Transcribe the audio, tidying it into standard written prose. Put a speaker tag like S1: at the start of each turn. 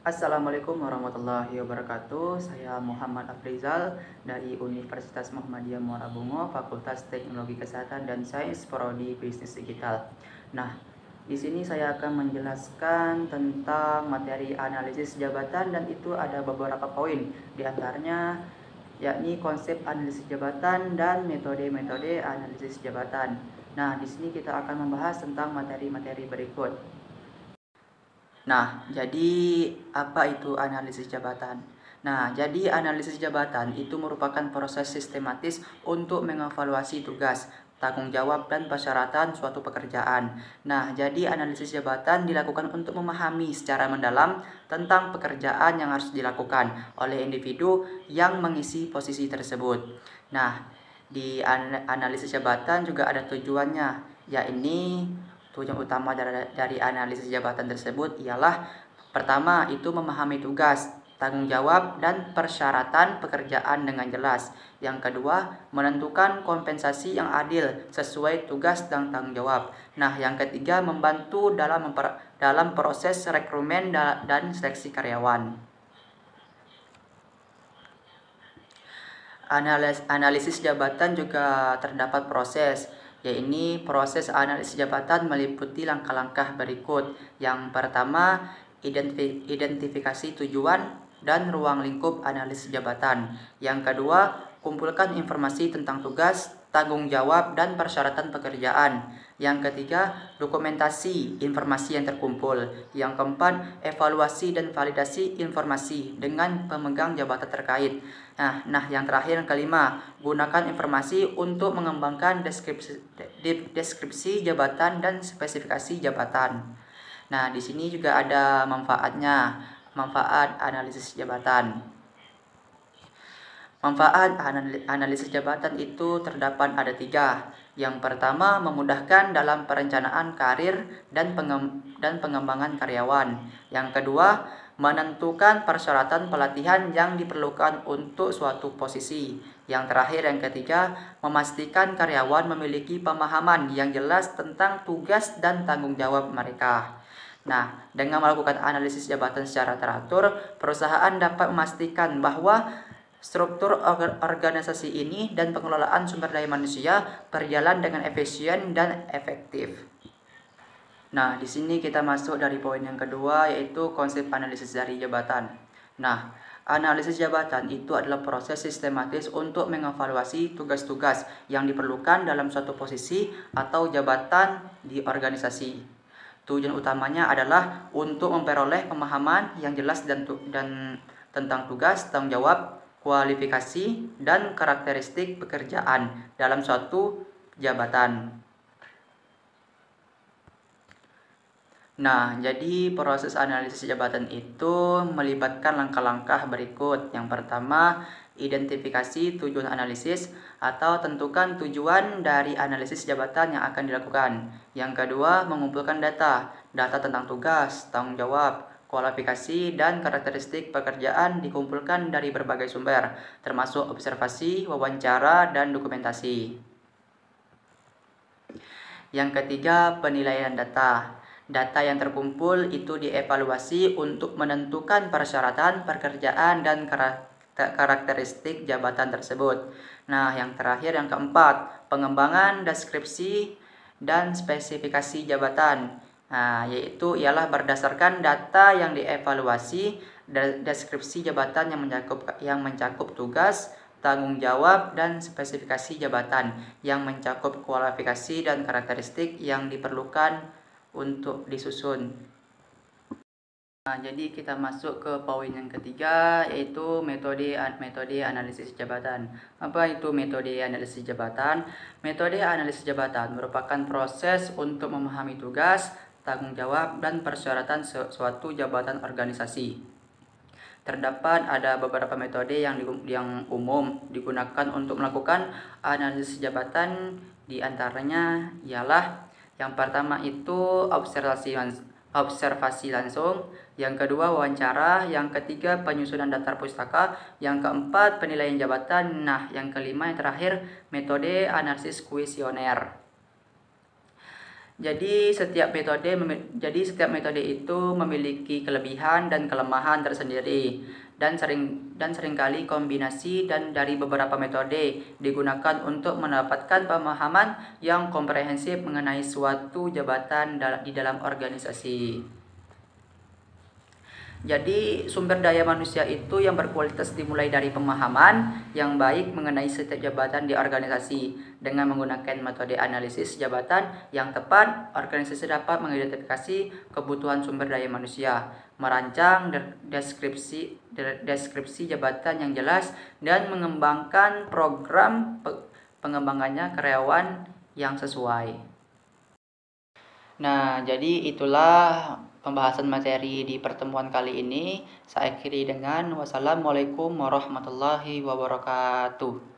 S1: Assalamualaikum warahmatullahi wabarakatuh. Saya Muhammad Afrizal dari Universitas Muhammadiyah Muara Bungo, Fakultas Teknologi Kesehatan dan Sains, Prodi Bisnis Digital. Nah, di sini saya akan menjelaskan tentang materi analisis jabatan dan itu ada beberapa poin. Di antaranya yakni konsep analisis jabatan dan metode-metode analisis jabatan. Nah, di sini kita akan membahas tentang materi-materi berikut. Nah, jadi apa itu analisis jabatan? Nah, jadi analisis jabatan itu merupakan proses sistematis untuk mengevaluasi tugas, tanggung jawab, dan persyaratan suatu pekerjaan. Nah, jadi analisis jabatan dilakukan untuk memahami secara mendalam tentang pekerjaan yang harus dilakukan oleh individu yang mengisi posisi tersebut. Nah, di analisis jabatan juga ada tujuannya, yakni tujuan utama dari analisis jabatan tersebut ialah pertama itu memahami tugas, tanggung jawab, dan persyaratan pekerjaan dengan jelas. Yang kedua, menentukan kompensasi yang adil sesuai tugas dan tanggung jawab. Nah, yang ketiga, membantu dalam proses rekrutmen dan seleksi karyawan. Analisis jabatan juga terdapat proses, yaitu proses analisis jabatan meliputi langkah-langkah berikut. Yang pertama, identifikasi tujuan dan ruang lingkup analisis jabatan. Yang kedua, kumpulkan informasi tentang tugas, tanggung jawab, dan persyaratan pekerjaan. Yang ketiga, dokumentasi informasi yang terkumpul. Yang keempat, evaluasi dan validasi informasi dengan pemegang jabatan terkait. Nah, yang terakhir yang kelima, gunakan informasi untuk mengembangkan deskripsi jabatan dan spesifikasi jabatan. Nah, di sini juga ada manfaatnya, manfaat analisis jabatan. Manfaat analisis jabatan itu terdapat ada 3. Yang pertama, memudahkan dalam perencanaan karir dan pengembangan karyawan. Yang kedua, menentukan persyaratan pelatihan yang diperlukan untuk suatu posisi. Yang terakhir, yang ketiga, memastikan karyawan memiliki pemahaman yang jelas tentang tugas dan tanggung jawab mereka. Nah, dengan melakukan analisis jabatan secara teratur, perusahaan dapat memastikan bahwa struktur organisasi ini dan pengelolaan sumber daya manusia berjalan dengan efisien dan efektif. Nah, di sini kita masuk dari poin yang kedua, yaitu konsep analisis dari jabatan. Nah, analisis jabatan itu adalah proses sistematis untuk mengevaluasi tugas-tugas yang diperlukan dalam suatu posisi atau jabatan di organisasi. Tujuan utamanya adalah untuk memperoleh pemahaman yang jelas dan tentang tugas, tanggung jawab, kualifikasi, dan karakteristik pekerjaan dalam suatu jabatan. Nah, jadi proses analisis jabatan itu melibatkan langkah-langkah berikut. Yang pertama, identifikasi tujuan analisis atau tentukan tujuan dari analisis jabatan yang akan dilakukan. Yang kedua, mengumpulkan data tentang tugas, tanggung jawab, kualifikasi, dan karakteristik pekerjaan dikumpulkan dari berbagai sumber, termasuk observasi, wawancara, dan dokumentasi. Yang ketiga, penilaian data. Data yang terkumpul itu dievaluasi untuk menentukan persyaratan pekerjaan dan karakteristik jabatan tersebut. Nah, yang terakhir, yang keempat, pengembangan deskripsi dan spesifikasi jabatan. Nah, yaitu ialah berdasarkan data yang dievaluasi, deskripsi jabatan yang mencakup tugas, tanggung jawab, dan spesifikasi jabatan yang mencakup kualifikasi dan karakteristik yang diperlukan untuk disusun. Nah, jadi kita masuk ke poin yang ketiga, yaitu metode analisis jabatan. Apa itu metode analisis jabatan? Metode analisis jabatan merupakan proses untuk memahami tugas, tanggung jawab, dan persyaratan suatu jabatan organisasi. Terdapat ada beberapa metode yang umum digunakan untuk melakukan analisis jabatan, di antaranya ialah yang pertama itu observasi langsung, yang kedua wawancara, yang ketiga penyusunan daftar pustaka, yang keempat penilaian jabatan, nah yang kelima yang terakhir metode analisis kuesioner. Jadi setiap metode itu memiliki kelebihan dan kelemahan tersendiri, dan seringkali kombinasi dan dari beberapa metode digunakan untuk mendapatkan pemahaman yang komprehensif mengenai suatu jabatan di dalam organisasi. Jadi sumber daya manusia itu yang berkualitas dimulai dari pemahaman yang baik mengenai setiap jabatan di organisasi. Dengan menggunakan metode analisis jabatan yang tepat, organisasi dapat mengidentifikasi kebutuhan sumber daya manusia, merancang deskripsi jabatan yang jelas, dan mengembangkan program pengembangannya karyawan yang sesuai. Nah, jadi itulah pembahasan materi di pertemuan kali ini. Saya akhiri dengan wassalamualaikum warahmatullahi wabarakatuh.